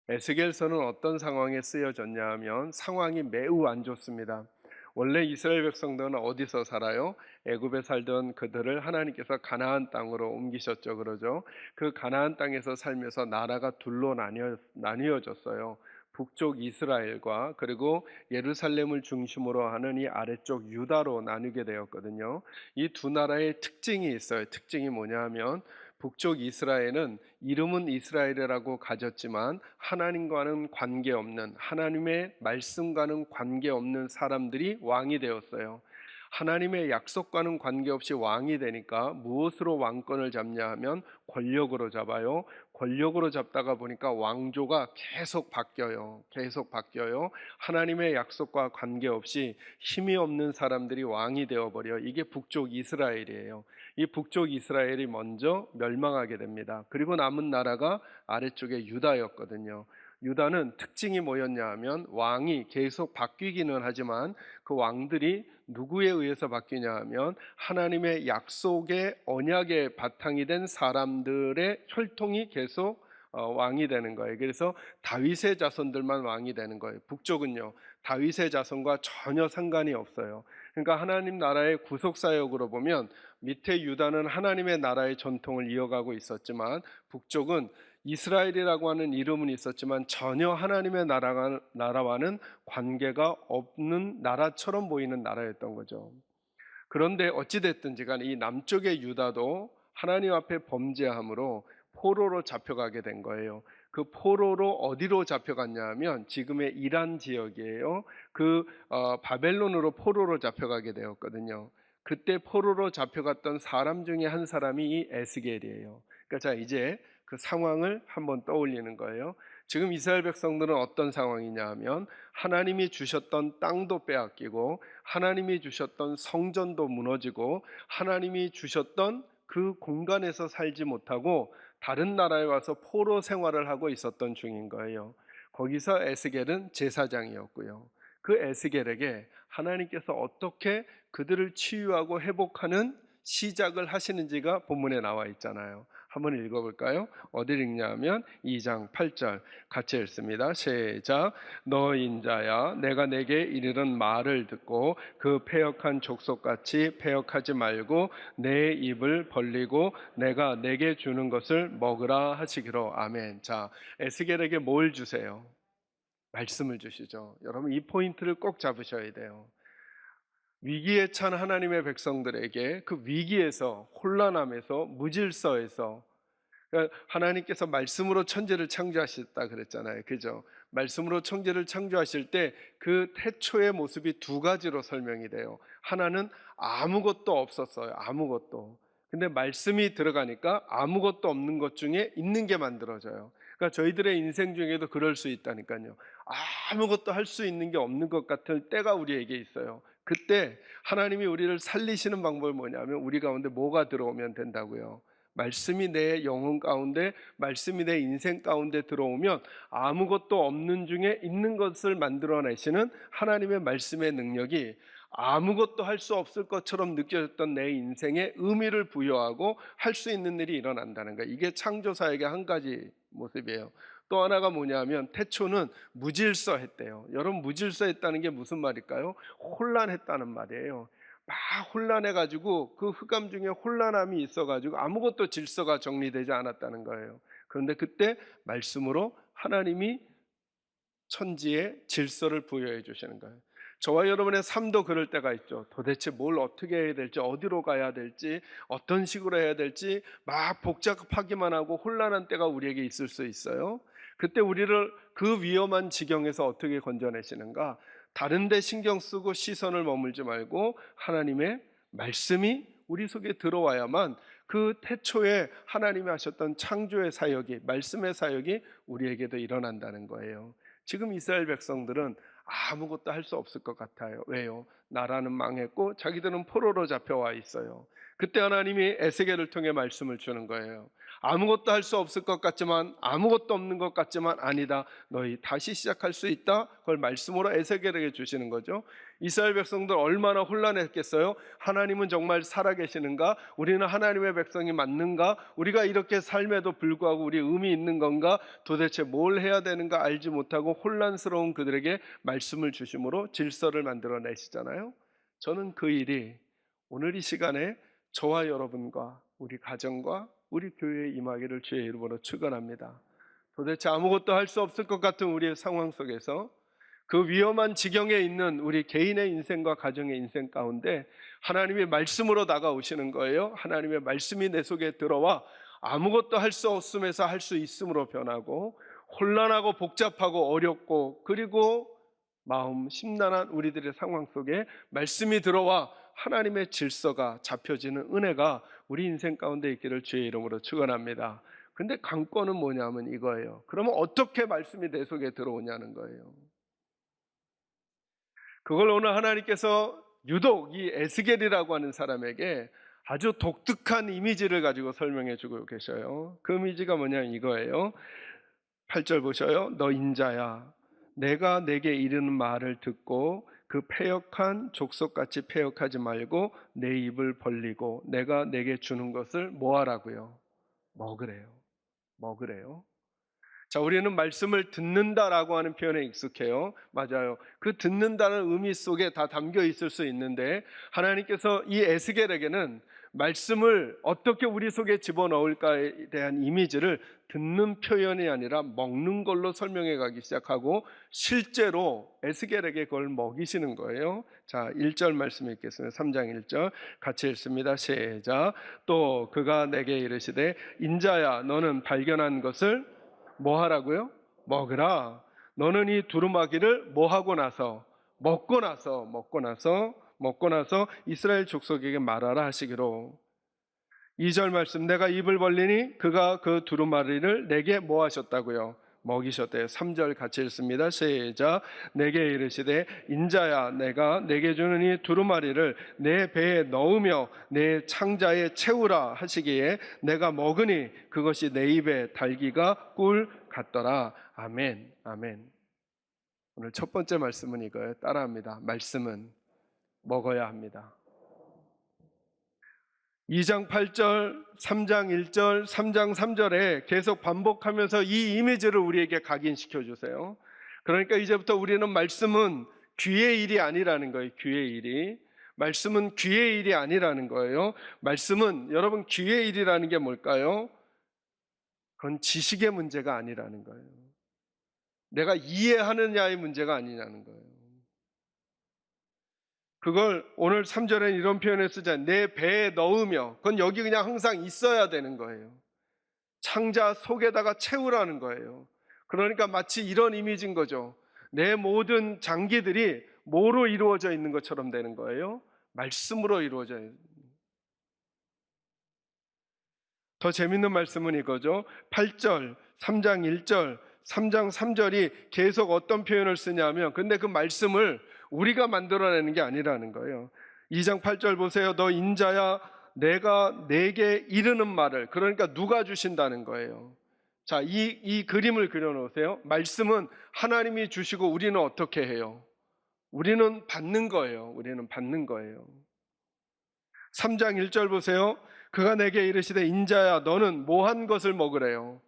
에스겔서는 어떤 상황에 쓰여졌냐 하면 상황이 매우 안 좋습니다. 원래 이스라엘 백성들은 어디서 살아요? 애굽에 살던 그들을 하나님께서 가나안 땅으로 옮기셨죠. 그러죠. 그 가나안 땅에서 살면서 나라가 둘로 나뉘어졌어요. 북쪽 이스라엘과 그리고 예루살렘을 중심으로 하는 이 아래쪽 유다로 나뉘게 되었거든요. 이 두 나라의 특징이 있어요. 특징이 뭐냐 하면 북쪽 이스라엘은 이름은 이스라엘이라고 가졌지만 하나님과는 관계없는, 하나님의 말씀과는 관계없는 사람들이 왕이 되었어요. 하나님의 약속과는 관계없이 왕이 되니까 무엇으로 왕권을 잡냐 하면 권력으로 잡아요. 권력으로 잡다가 보니까 왕조가 계속 바뀌어요. 계속 바뀌어요. 하나님의 약속과 관계없이 힘이 없는 사람들이 왕이 되어버려. 이게 북쪽 이스라엘이에요. 이 북쪽 이스라엘이 먼저 멸망하게 됩니다. 그리고 남은 나라가 아래쪽에 유다였거든요. 유다는 특징이 뭐였냐 하면 왕이 계속 바뀌기는 하지만 그 왕들이 누구에 의해서 바뀌냐 하면 하나님의 약속의 언약의 바탕이 된 사람들의 혈통이 계속 왕이 되는 거예요. 그래서 다윗의 자손들만 왕이 되는 거예요. 북쪽은요, 다윗의 자손과 전혀 상관이 없어요. 그러니까 하나님 나라의 구속사역으로 보면 밑에 유다는 하나님의 나라의 전통을 이어가고 있었지만 북쪽은 이스라엘이라고 하는 이름은 있었지만 전혀 하나님의 나라와는 관계가 없는 나라처럼 보이는 나라였던 거죠. 그런데 어찌됐든지 간에 이 남쪽의 유다도 하나님 앞에 범죄함으로 포로로 잡혀가게 된 거예요. 그 포로로 어디로 잡혀갔냐 하면 지금의 이란 지역이에요. 바벨론으로 포로로 잡혀가게 되었거든요. 그때 포로로 잡혀갔던 사람 중에 한 사람이 이 에스겔이에요. 그러니까 자, 이제 그 상황을 한번 떠올리는 거예요. 지금 이스라엘 백성들은 어떤 상황이냐 하면 하나님이 주셨던 땅도 빼앗기고 하나님이 주셨던 성전도 무너지고 하나님이 주셨던 그 공간에서 살지 못하고 다른 나라에 와서 포로 생활을 하고 있었던 중인 거예요. 거기서 에스겔은 제사장이었고요. 그 에스겔에게 하나님께서 어떻게 그들을 치유하고 회복하는 시작을 하시는지가 본문에 나와 있잖아요. 한번 읽어볼까요? 어디 읽냐면 2장 8절 같이 읽습니다. 시작. 너 인자야, 내가 내게 이르는 말을 듣고 그 패역한 족속같이 패역하지 말고 내 입을 벌리고 내가 내게 주는 것을 먹으라 하시기로. 아멘. 자, 에스겔에게 뭘 주세요? 말씀을 주시죠. 여러분 이 포인트를 꼭 잡으셔야 돼요. 위기에 찬 하나님의 백성들에게 그 위기에서, 혼란함에서, 무질서에서, 그러니까 하나님께서 말씀으로 천지를 창조하셨다 그랬잖아요. 그죠? 말씀으로 천지를 창조하실 때 그 태초의 모습이 두 가지로 설명이 돼요. 하나는 아무것도 없었어요. 아무것도. 근데 말씀이 들어가니까 아무것도 없는 것 중에 있는 게 만들어져요. 그러니까 저희들의 인생 중에도 그럴 수 있다니까요. 아무것도 할 수 있는 게 없는 것 같은 때가 우리에게 있어요. 그때 하나님이 우리를 살리시는 방법이 뭐냐면 우리 가운데 뭐가 들어오면 된다고요. 말씀이 내 영혼 가운데, 말씀이 내 인생 가운데 들어오면 아무것도 없는 중에 있는 것을 만들어내시는 하나님의 말씀의 능력이 아무것도 할 수 없을 것처럼 느껴졌던 내 인생에 의미를 부여하고 할 수 있는 일이 일어난다는 거예요. 이게 창조사역의 한 가지 모습이에요. 또 하나가 뭐냐면 태초는 무질서했대요. 여러분 무질서했다는 게 무슨 말일까요? 혼란했다는 말이에요. 막 혼란해가지고 그 흑암 중에 혼란함이 있어가지고 아무것도 질서가 정리되지 않았다는 거예요. 그런데 그때 말씀으로 하나님이 천지에 질서를 부여해 주시는 거예요. 저와 여러분의 삶도 그럴 때가 있죠. 도대체 뭘 어떻게 해야 될지, 어디로 가야 될지, 어떤 식으로 해야 될지 막 복잡하기만 하고 혼란한 때가 우리에게 있을 수 있어요. 그때 우리를 그 위험한 지경에서 어떻게 건져내시는가? 다른 데 신경 쓰고 시선을 머물지 말고 하나님의 말씀이 우리 속에 들어와야만 그 태초에 하나님이 하셨던 창조의 사역이, 말씀의 사역이 우리에게도 일어난다는 거예요. 지금 이스라엘 백성들은 아무것도 할 수 없을 것 같아요. 왜요? 나라는 망했고 자기들은 포로로 잡혀와 있어요. 그때 하나님이 에스겔을 통해 말씀을 주는 거예요. 아무것도 할 수 없을 것 같지만, 아무것도 없는 것 같지만 아니다. 너희 다시 시작할 수 있다. 그걸 말씀으로 에스겔에게 주시는 거죠. 이스라엘 백성들 얼마나 혼란했겠어요. 하나님은 정말 살아계시는가? 우리는 하나님의 백성이 맞는가? 우리가 이렇게 삶에도 불구하고 우리 의미 있는 건가? 도대체 뭘 해야 되는가 알지 못하고 혼란스러운 그들에게 말씀을 주심으로 질서를 만들어내시잖아요. 저는 그 일이 오늘 이 시간에 저와 여러분과 우리 가정과 우리 교회에 임하기를 주의 이름으로 축원합니다. 도대체 아무것도 할 수 없을 것 같은 우리의 상황 속에서 그 위험한 지경에 있는 우리 개인의 인생과 가정의 인생 가운데 하나님의 말씀으로 다가오시는 거예요. 하나님의 말씀이 내 속에 들어와 아무것도 할 수 없음에서 할 수 있음으로 변하고, 혼란하고 복잡하고 어렵고 그리고 마음 심란한 우리들의 상황 속에 말씀이 들어와 하나님의 질서가 잡혀지는 은혜가 우리 인생 가운데 있기를 주의 이름으로 축원합니다. 근데 관건은 뭐냐면 이거예요. 그러면 어떻게 말씀이 내 속에 들어오냐는 거예요. 그걸 오늘 하나님께서 유독 이 에스겔이라고 하는 사람에게 아주 독특한 이미지를 가지고 설명해 주고 계셔요. 그 이미지가 뭐냐 이거예요. 8절 보셔요. 너 인자야, 내가 내게 이르는 말을 듣고 그 패역한 족속같이 패역하지 말고 내 입을 벌리고 내가 내게 주는 것을 뭐 하라고요? 먹으래요. 먹으래요. 자, 우리는 말씀을 듣는다라고 하는 표현에 익숙해요. 맞아요. 그 듣는다는 의미 속에 다 담겨 있을 수 있는데 하나님께서 이 에스겔에게는 말씀을 어떻게 우리 속에 집어넣을까에 대한 이미지를 듣는 표현이 아니라 먹는 걸로 설명해 가기 시작하고 실제로 에스겔에게 그걸 먹이시는 거예요. 자, 1절 말씀 읽겠습니다. 3장 1절 같이 읽습니다. 시작. 또 그가 내게 이르시되 인자야 너는 발견한 것을 뭐 하라고요? 먹으라. 너는 이 두루마기를 뭐 하고 나서 먹고 나서 이스라엘 족속에게 말하라 하시기로. 2절 말씀 내가 입을 벌리니 그가 그 두루마리를 내게 뭐 하셨다고요? 먹이셨대요. 3절 같이 읽습니다. 시작. 내게 이르시되 인자야 내가 내게 주는 이 두루마리를 내 배에 넣으며 내 창자에 채우라 하시기에 내가 먹으니 그것이 내 입에 달기가 꿀 같더라. 아멘. 아멘. 오늘 첫 번째 말씀은 이거예요. 따라합니다. 말씀은 먹어야 합니다. 2장 8절, 3장 1절, 3장 3절에 계속 반복하면서 이 이미지를 우리에게 각인시켜 주세요. 그러니까 이제부터 우리는 말씀은 귀의 일이 아니라는 거예요. 귀의 일이. 말씀은 귀의 일이 아니라는 거예요. 말씀은 여러분 귀의 일이라는 게 뭘까요? 그건 지식의 문제가 아니라는 거예요. 내가 이해하느냐의 문제가 아니냐는 거예요. 그걸 오늘 3절에는 이런 표현을 쓰잖아요. 내 배에 넣으며. 그건 여기 그냥 항상 있어야 되는 거예요. 창자 속에다가 채우라는 거예요. 그러니까 마치 이런 이미지인 거죠. 내 모든 장기들이 뭐로 이루어져 있는 것처럼 되는 거예요? 말씀으로 이루어져 있는. 더 재밌는 말씀은 이거죠. 8절, 3장 1절, 3장 3절이 계속 어떤 표현을 쓰냐면 근데 그 말씀을 우리가 만들어내는 게 아니라는 거예요. 2장 8절 보세요. 너 인자야 내가 내게 이르는 말을. 그러니까 누가 주신다는 거예요. 자, 이 그림을 그려놓으세요. 말씀은 하나님이 주시고 우리는 어떻게 해요? 우리는 받는 거예요. 우리는 받는 거예요. 3장 1절 보세요. 그가 내게 이르시되 인자야 너는 뭐한 것을 먹으래요?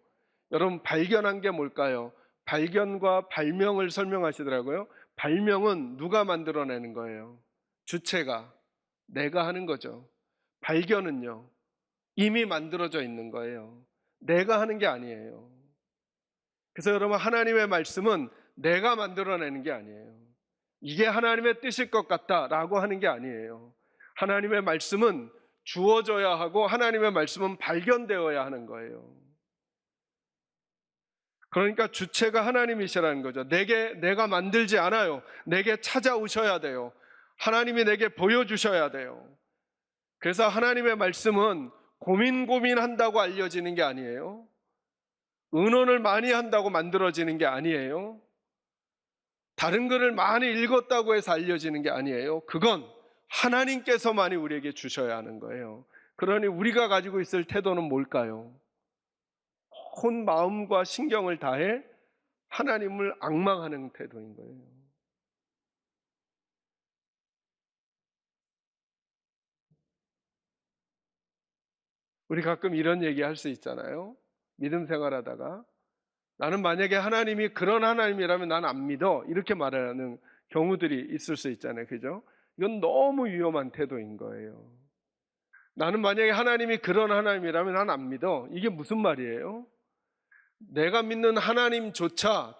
여러분 발견한 게 뭘까요? 발견과 발명을 설명하시더라고요. 발명은 누가 만들어내는 거예요? 주체가 내가 하는 거죠. 발견은요 이미 만들어져 있는 거예요. 내가 하는 게 아니에요. 그래서 여러분 하나님의 말씀은 내가 만들어내는 게 아니에요. 이게 하나님의 뜻일 것 같다라고 하는 게 아니에요. 하나님의 말씀은 주어져야 하고 하나님의 말씀은 발견되어야 하는 거예요. 그러니까 주체가 하나님이시라는 거죠. 내가 만들지 않아요. 내게 찾아오셔야 돼요. 하나님이 내게 보여주셔야 돼요. 그래서 하나님의 말씀은 고민한다고 알려지는 게 아니에요. 의논을 많이 한다고 만들어지는 게 아니에요. 다른 글을 많이 읽었다고 해서 알려지는 게 아니에요. 그건 하나님께서만이 우리에게 주셔야 하는 거예요. 그러니 우리가 가지고 있을 태도는 뭘까요? 온 마음과 신경을 다해 하나님을 앙망하는 태도인 거예요. 우리 가끔 이런 얘기 할 수 있잖아요. 믿음 생활하다가 나는 만약에 하나님이 그런 하나님이라면 난 안 믿어. 이렇게 말하는 경우들이 있을 수 있잖아요. 그죠? 이건 너무 위험한 태도인 거예요. 나는 만약에 하나님이 그런 하나님이라면 난 안 믿어. 이게 무슨 말이에요? 내가 믿는 하나님조차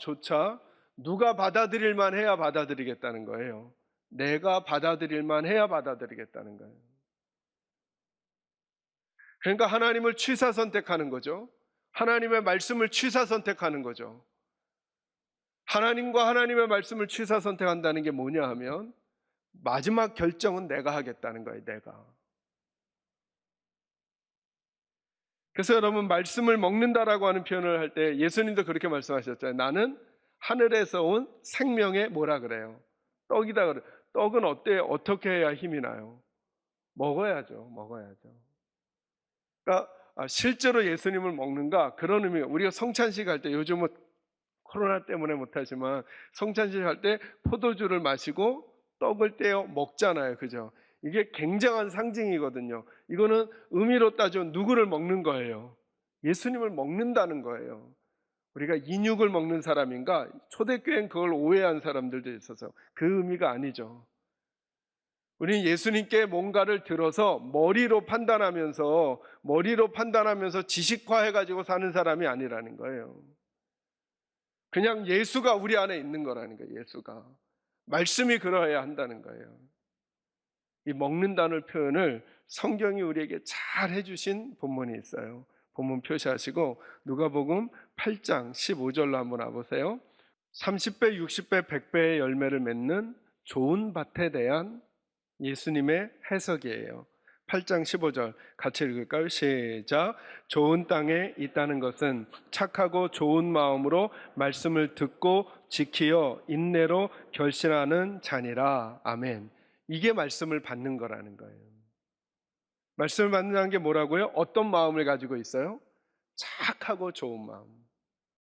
누가 받아들일 만 해야 받아들이겠다는 거예요. 내가 받아들일 만 해야 받아들이겠다는 거예요. 그러니까 하나님을 취사 선택하는 거죠. 하나님의 말씀을 취사 선택하는 거죠. 하나님과 하나님의 말씀을 취사 선택한다는 게 뭐냐 하면 마지막 결정은 내가 하겠다는 거예요. 내가. 그래서 여러분 말씀을 먹는다라고 하는 표현을 할 때 예수님도 그렇게 말씀하셨잖아요. 나는 하늘에서 온 생명의 뭐라 그래요? 떡이다 그래요. 떡은 어때요? 어떻게 해야 힘이 나요? 먹어야죠. 먹어야죠. 그러니까 실제로 예수님을 먹는가 그런 의미. 우리가 성찬식 할 때 요즘은 코로나 때문에 못하지만 성찬식 할 때 포도주를 마시고 떡을 떼어 먹잖아요. 그죠? 이게 굉장한 상징이거든요. 이거는 의미로 따지면 누구를 먹는 거예요? 예수님을 먹는다는 거예요. 우리가 인육을 먹는 사람인가? 초대교회는 그걸 오해한 사람들도 있어서 그 의미가 아니죠. 우리는 예수님께 뭔가를 들어서 머리로 판단하면서 지식화해가지고 사는 사람이 아니라는 거예요. 그냥 예수가 우리 안에 있는 거라는 거예요. 예수가. 말씀이 그러해야 한다는 거예요. 이 먹는다는 표현을 성경이 우리에게 잘 해주신 본문이 있어요. 본문 표시하시고 누가복음 8장 15절로 한번 와보세요. 30배, 60배, 100배의 열매를 맺는 좋은 밭에 대한 예수님의 해석이에요. 8장 15절 같이 읽을까요? 시작. 좋은 땅에 있다는 것은 착하고 좋은 마음으로 말씀을 듣고 지키어 인내로 결신하는 자니라. 아멘. 이게 말씀을 받는 거라는 거예요. 말씀을 받는다는 게 뭐라고요? 어떤 마음을 가지고 있어요? 착하고 좋은 마음.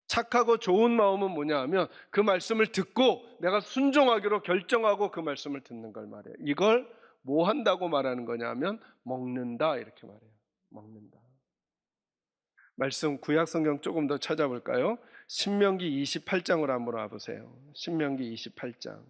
착하고 좋은 마음은 뭐냐 하면 그 말씀을 듣고 내가 순종하기로 결정하고 그 말씀을 듣는 걸 말해요. 이걸 뭐 한다고 말하는 거냐 하면 먹는다 이렇게 말해요. 먹는다. 말씀 구약 성경 조금 더 찾아볼까요? 신명기 28장으로 한번 와보세요. 신명기 28장.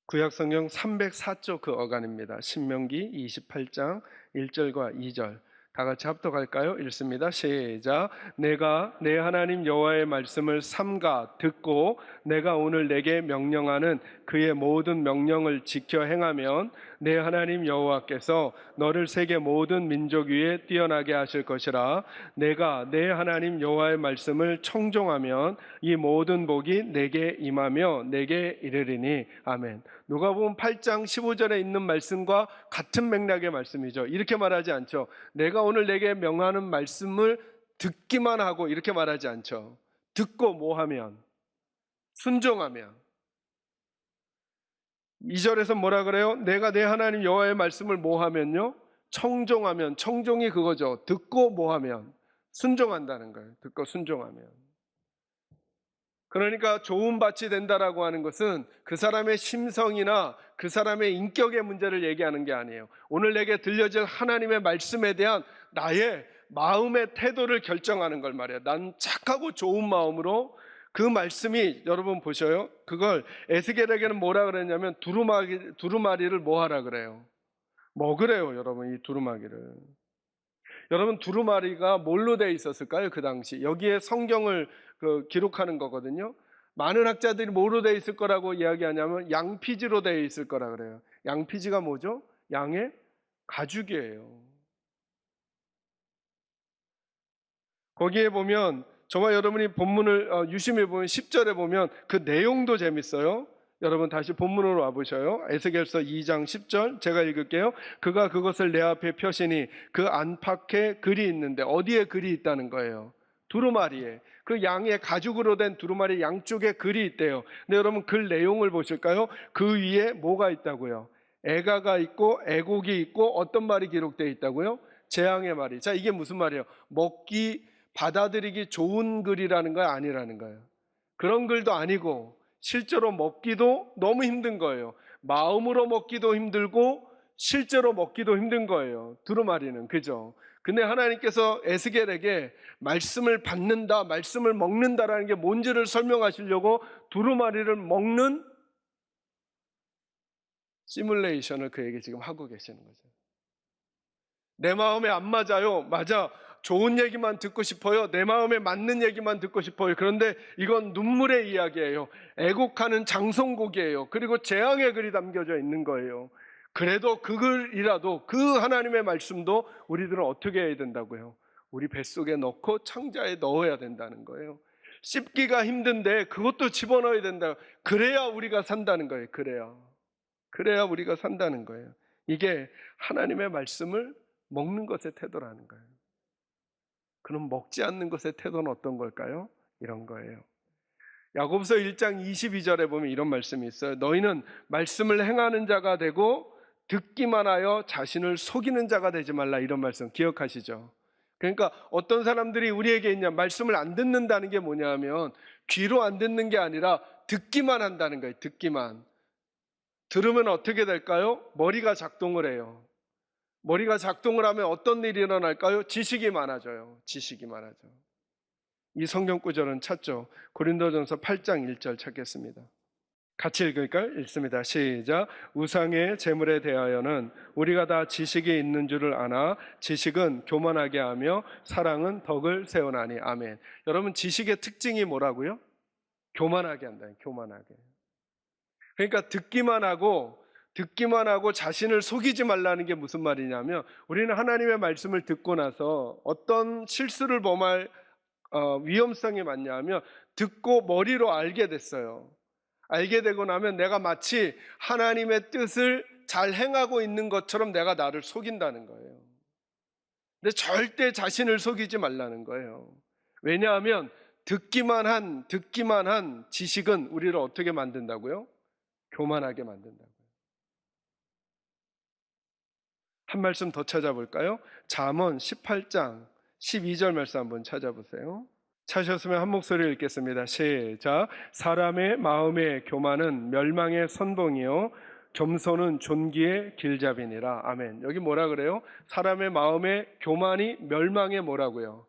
구약 성경 304쪽 그 어간입니다. 신명기 28장 1절과 2절. 다 같이 합독할까요? 읽습니다. 시작. 내가 내 하나님 여호와의 말씀을 삼가 듣고 내가 오늘 내게 명령하는 그의 모든 명령을 지켜 행하면 내 하나님 여호와께서 너를 세계 모든 민족 위에 뛰어나게 하실 것이라. 내가 내 하나님 여호와의 말씀을 청종하면 이 모든 복이 내게 임하며 내게 이르리니. 아멘. 누가복음 8장 15절에 있는 말씀과 같은 맥락의 말씀이죠. 이렇게 말하지 않죠. 내가 오늘 내게 명하는 말씀을 듣기만 하고 이렇게 말하지 않죠. 듣고 뭐 하면? 순종하면. 2절에서 뭐라 그래요? 내가 내 하나님 여호와의 말씀을 뭐 하면요? 청종하면. 청종이 그거죠. 듣고 뭐 하면? 순종한다는 거예요. 듣고 순종하면. 그러니까 좋은 밭이 된다라고 하는 것은 그 사람의 심성이나 그 사람의 인격의 문제를 얘기하는 게 아니에요. 오늘 내게 들려질 하나님의 말씀에 대한 나의 마음의 태도를 결정하는 걸 말이에요. 난 착하고 좋은 마음으로 그 말씀이 여러분 보셔요. 그걸 에스겔에게는 뭐라 그랬냐면 두루마리를 뭐 하라 그래요? 먹으래요, 여러분. 이 두루마기를. 여러분 두루마리가 뭘로 되어 있었을까요? 그 당시 여기에 성경을 기록하는 거거든요. 많은 학자들이 뭐로 되어 있을 거라고 이야기하냐면 양피지로 되어 있을 거라 그래요. 양피지가 뭐죠? 양의 가죽이에요. 거기에 보면 저와 여러분이 본문을 유심히 보면 10절에 보면 그 내용도 재밌어요. 여러분 다시 본문으로 와보셔요. 에스겔서 2장 10절 제가 읽을게요. 그가 그것을 내 앞에 펴시니 그 안팎에 글이 있는데 어디에 글이 있다는 거예요? 두루마리에. 그 양의 가죽으로 된 두루마리 양쪽에 글이 있대요. 근데 여러분 글 내용을 보실까요? 그 위에 뭐가 있다고요? 애가가 있고 애곡이 있고 어떤 말이 기록되어 있다고요? 재앙의 말이. 자, 이게 무슨 말이에요? 먹기, 받아들이기 좋은 글이라는 거야, 아니라는 거예요? 그런 글도 아니고 실제로 먹기도 너무 힘든 거예요. 마음으로 먹기도 힘들고 실제로 먹기도 힘든 거예요. 두루마리는. 그죠? 근데 하나님께서 에스겔에게 말씀을 받는다, 말씀을 먹는다라는 게 뭔지를 설명하시려고 두루마리를 먹는 시뮬레이션을 그에게 지금 하고 계시는 거죠. 내 마음에 안 맞아요. 맞아. 좋은 얘기만 듣고 싶어요. 내 마음에 맞는 얘기만 듣고 싶어요. 그런데 이건 눈물의 이야기예요. 애곡하는 장송곡이에요. 그리고 재앙의 글이 담겨져 있는 거예요. 그래도 그 글이라도, 그 하나님의 말씀도 우리들은 어떻게 해야 된다고요? 우리 뱃속에 넣고 창자에 넣어야 된다는 거예요. 씹기가 힘든데 그것도 집어넣어야 된다. 그래야 우리가 산다는 거예요. 그래야 우리가 산다는 거예요. 이게 하나님의 말씀을 먹는 것의 태도라는 거예요. 그럼 먹지 않는 것의 태도는 어떤 걸까요? 이런 거예요. 야고보서 1장 22절에 보면 이런 말씀이 있어요. 너희는 말씀을 행하는 자가 되고 듣기만 하여 자신을 속이는 자가 되지 말라, 이런 말씀 기억하시죠? 그러니까 어떤 사람들이 우리에게 있냐, 말씀을 안 듣는다는 게 뭐냐면 귀로 안 듣는 게 아니라 듣기만 한다는 거예요. 듣기만. 들으면 어떻게 될까요? 머리가 작동을 해요. 머리가 작동을 하면 어떤 일이 일어날까요? 지식이 많아져요. 지식이 많아져. 이 성경 구절은 찾죠. 고린도전서 8장 1절 찾겠습니다. 같이 읽을까요? 읽습니다. 시작. 우상의 제물에 대하여는 우리가 다 지식이 있는 줄을 아나 지식은 교만하게 하며 사랑은 덕을 세우나니. 아멘. 여러분, 지식의 특징이 뭐라고요? 교만하게 한다. 교만하게. 그러니까 듣기만 하고 자신을 속이지 말라는 게 무슨 말이냐면, 우리는 하나님의 말씀을 듣고 나서 어떤 실수를 범할 위험성이 많냐면, 듣고 머리로 알게 됐어요. 알게 되고 나면 내가 마치 하나님의 뜻을 잘 행하고 있는 것처럼 내가 나를 속인다는 거예요. 근데 절대 자신을 속이지 말라는 거예요. 왜냐하면 듣기만 한 지식은 우리를 어떻게 만든다고요? 교만하게 만든다고요. 한 말씀 더 찾아볼까요? 잠언 18장 12절 말씀 한번 찾아보세요. 찾으셨으면 한 목소리 읽겠습니다. 시작. 사람의 마음의 교만은 멸망의 선봉이요 겸손은 존귀의 길잡이니라. 아멘. 여기 뭐라 그래요? 사람의 마음의 교만이 멸망의 뭐라고요?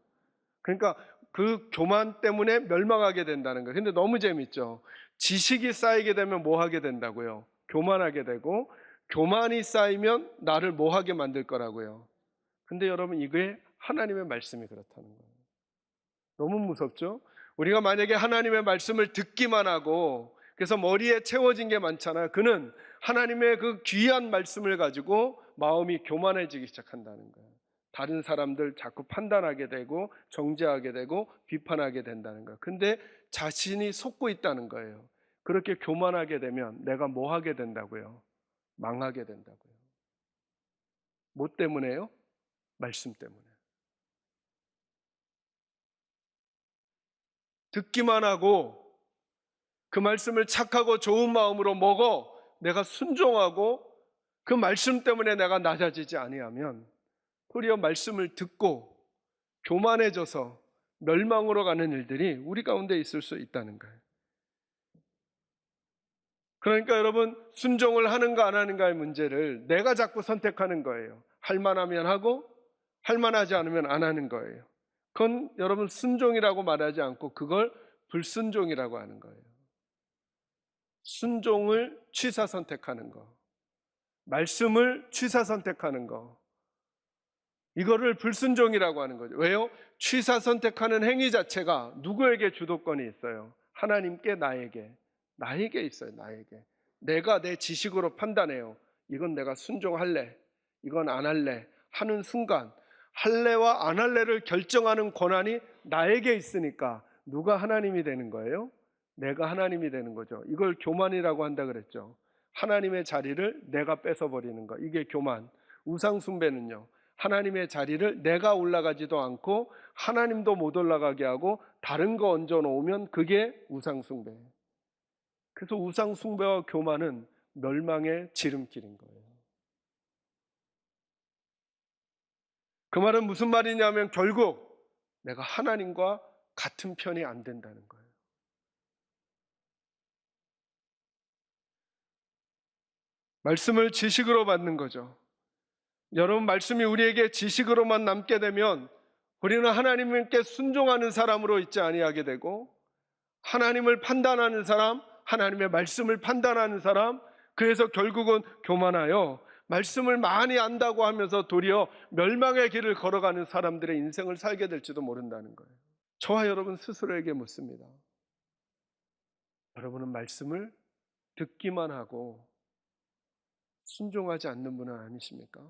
그러니까 그 교만 때문에 멸망하게 된다는 거예요. 근데 너무 재밌죠? 지식이 쌓이게 되면 뭐 하게 된다고요? 교만하게 되고, 교만이 쌓이면 나를 뭐 하게 만들 거라고요? 근데 여러분, 이게 하나님의 말씀이 그렇다는 거예요. 너무 무섭죠? 우리가 만약에 하나님의 말씀을 듣기만 하고 그래서 머리에 채워진 게 많잖아요. 그는 하나님의 그 귀한 말씀을 가지고 마음이 교만해지기 시작한다는 거예요. 다른 사람들 자꾸 판단하게 되고 정죄하게 되고 비판하게 된다는 거예요. 근데 자신이 속고 있다는 거예요. 그렇게 교만하게 되면 내가 뭐 하게 된다고요? 망하게 된다고요. 뭐 때문에요? 말씀 때문에. 듣기만 하고 그 말씀을 착하고 좋은 마음으로 먹어 내가 순종하고 그 말씀 때문에 내가 낮아지지 아니하면 도리어 말씀을 듣고 교만해져서 멸망으로 가는 일들이 우리 가운데 있을 수 있다는 거예요. 그러니까 여러분, 순종을 하는가 안 하는가의 문제를 내가 자꾸 선택하는 거예요. 할 만하면 하고 할 만하지 않으면 안 하는 거예요. 그건 여러분 순종이라고 말하지 않고 그걸 불순종이라고 하는 거예요. 순종을 취사 선택하는 거, 말씀을 취사 선택하는 거, 이거를 불순종이라고 하는 거죠. 왜요? 취사 선택하는 행위 자체가 누구에게 주도권이 있어요? 하나님께, 나에게 있어요. 나에게. 내가 내 지식으로 판단해요. 이건 내가 순종할래, 이건 안 할래 하는 순간 할래와 안 할래를 결정하는 권한이 나에게 있으니까 누가 하나님이 되는 거예요? 내가 하나님이 되는 거죠. 이걸 교만이라고 한다 그랬죠. 하나님의 자리를 내가 뺏어버리는 거, 이게 교만. 우상 숭배는요, 하나님의 자리를 내가 올라가지도 않고 하나님도 못 올라가게 하고 다른 거 얹어 놓으면 그게 우상 숭배예요. 그래서 우상 숭배와 교만은 멸망의 지름길인 거예요. 그 말은 무슨 말이냐면 결국 내가 하나님과 같은 편이 안 된다는 거예요. 말씀을 지식으로 받는 거죠. 여러분, 말씀이 우리에게 지식으로만 남게 되면 우리는 하나님께 순종하는 사람으로 있지 아니하게 되고, 하나님을 판단하는 사람, 하나님의 말씀을 판단하는 사람, 그래서 결국은 교만하여 말씀을 많이 안다고 하면서 도리어 멸망의 길을 걸어가는 사람들의 인생을 살게 될지도 모른다는 거예요. 저와 여러분 스스로에게 묻습니다. 여러분은 말씀을 듣기만 하고 순종하지 않는 분은 아니십니까?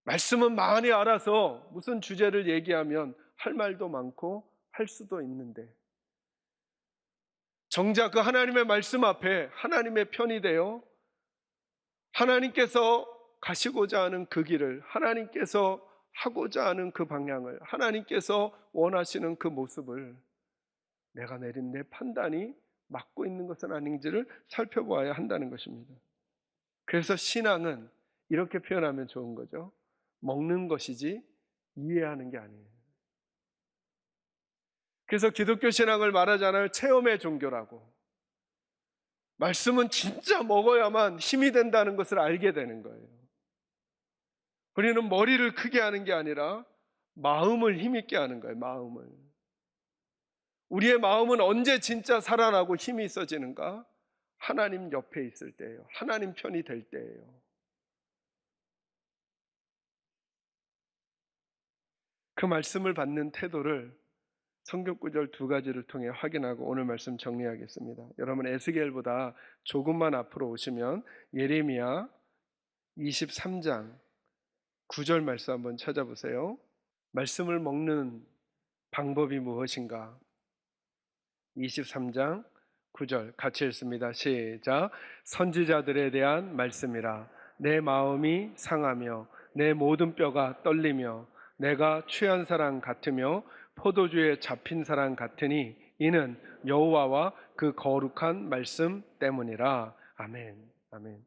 말씀은 많이 알아서 무슨 주제를 얘기하면 할 말도 많고 할 수도 있는데, 정작 그 하나님의 말씀 앞에 하나님의 편이 되어 하나님께서 가시고자 하는 그 길을, 하나님께서 하고자 하는 그 방향을, 하나님께서 원하시는 그 모습을 내가 내린 내 판단이 맞고 있는 것은 아닌지를 살펴보아야 한다는 것입니다. 그래서 신앙은 이렇게 표현하면 좋은 거죠. 먹는 것이지 이해하는 게 아니에요. 그래서 기독교 신앙을 말하잖아요. 체험의 종교라고. 말씀은 진짜 먹어야만 힘이 된다는 것을 알게 되는 거예요. 우리는 머리를 크게 하는 게 아니라 마음을 힘있게 하는 거예요. 마음을. 우리의 마음은 언제 진짜 살아나고 힘이 있어지는가? 하나님 옆에 있을 때예요. 하나님 편이 될 때예요. 그 말씀을 받는 태도를 성경 구절 두 가지를 통해 확인하고 오늘 말씀 정리하겠습니다. 여러분, 에스겔보다 조금만 앞으로 오시면 예레미야 23장 9절 말씀 한번 찾아보세요. 말씀을 먹는 방법이 무엇인가? 23장 9절 같이 읽습니다. 시작. 선지자들에 대한 말씀이라. 내 마음이 상하며 내 모든 뼈가 떨리며 내가 취한 사람 같으며 포도주에 잡힌 사람 같으니 이는 여호와와 그 거룩한 말씀 때문이라. 아멘. 아멘.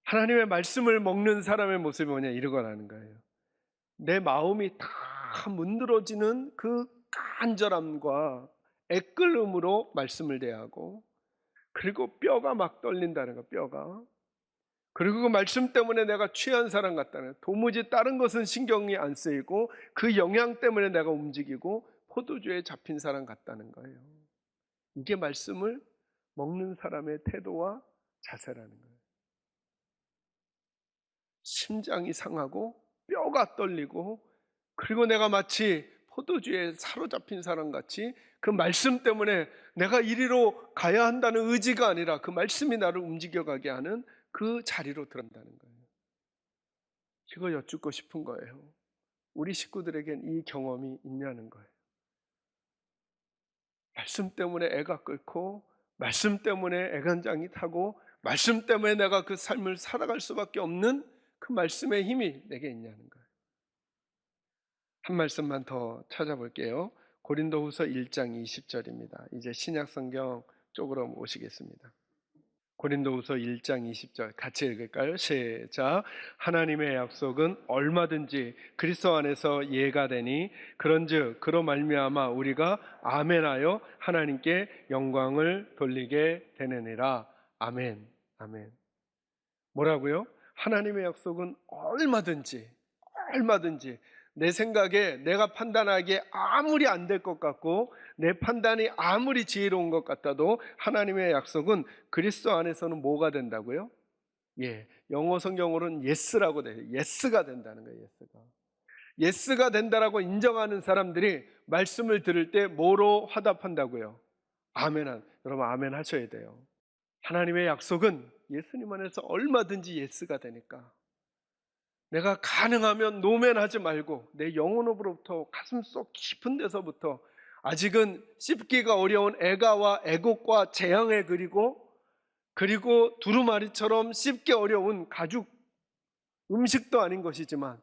하나님의 말씀을 먹는 사람의 모습이 뭐냐, 이러거라는 거예요. 내 마음이 다 문드러지는 그 간절함과 애끓음으로 말씀을 대하고, 그리고 뼈가 막 떨린다는 거, 뼈가. 그리고 그 말씀 때문에 내가 취한 사람 같다는 거예요. 도무지 다른 것은 신경이 안 쓰이고 그 영향 때문에 내가 움직이고 포도주에 잡힌 사람 같다는 거예요. 이게 말씀을 먹는 사람의 태도와 자세라는 거예요. 심장이 상하고 뼈가 떨리고, 그리고 내가 마치 포도주에 사로잡힌 사람 같이 그 말씀 때문에 내가 이리로 가야 한다는 의지가 아니라 그 말씀이 나를 움직여가게 하는 그 자리로 들어간다는 거예요. 이거 여쭙고 싶은 거예요. 우리 식구들에겐 이 경험이 있냐는 거예요. 말씀 때문에 애가 끓고, 말씀 때문에 애간장이 타고, 말씀 때문에 내가 그 삶을 살아갈 수밖에 없는 그 말씀의 힘이 내게 있냐는 거예요. 한 말씀만 더 찾아볼게요. 고린도후서 1장 20절입니다. 이제 신약 성경 쪽으로 오시겠습니다. 고린도후서 1장 20절 같이 읽을까요? 시작. 하나님의 약속은 얼마든지 그리스도 안에서 예가 되니 그런즉 그로 말미암아 우리가 아멘하여 하나님께 영광을 돌리게 되느니라. 아멘. 아멘. 뭐라고요? 하나님의 약속은 얼마든지 내 생각에, 내가 판단하기에 아무리 안 될 것 같고 내 판단이 아무리 지혜로운 것 같아도 하나님의 약속은 그리스도 안에서는 뭐가 된다고요? 예, 영어 성경으로는 yes라고 돼요. yes가 된다는 거예요. yes가 된다라고 인정하는 사람들이 말씀을 들을 때 뭐로 화답한다고요? 아멘. 여러분, 아멘 하셔야 돼요. 하나님의 약속은 예수님 안에서 얼마든지 yes가 되니까 내가 가능하면 노면하지 말고 내 영혼으로부터 가슴속 깊은 데서부터 아직은 씹기가 어려운 애가와 애곡과 재앙을 그리고 두루마리처럼 씹기 어려운 가죽 음식도 아닌 것이지만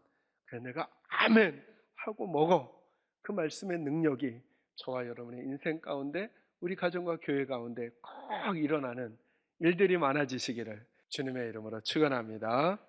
그래, 내가 아멘 하고 먹어. 그 말씀의 능력이 저와 여러분의 인생 가운데, 우리 가정과 교회 가운데 꼭 일어나는 일들이 많아지시기를 주님의 이름으로 축원합니다.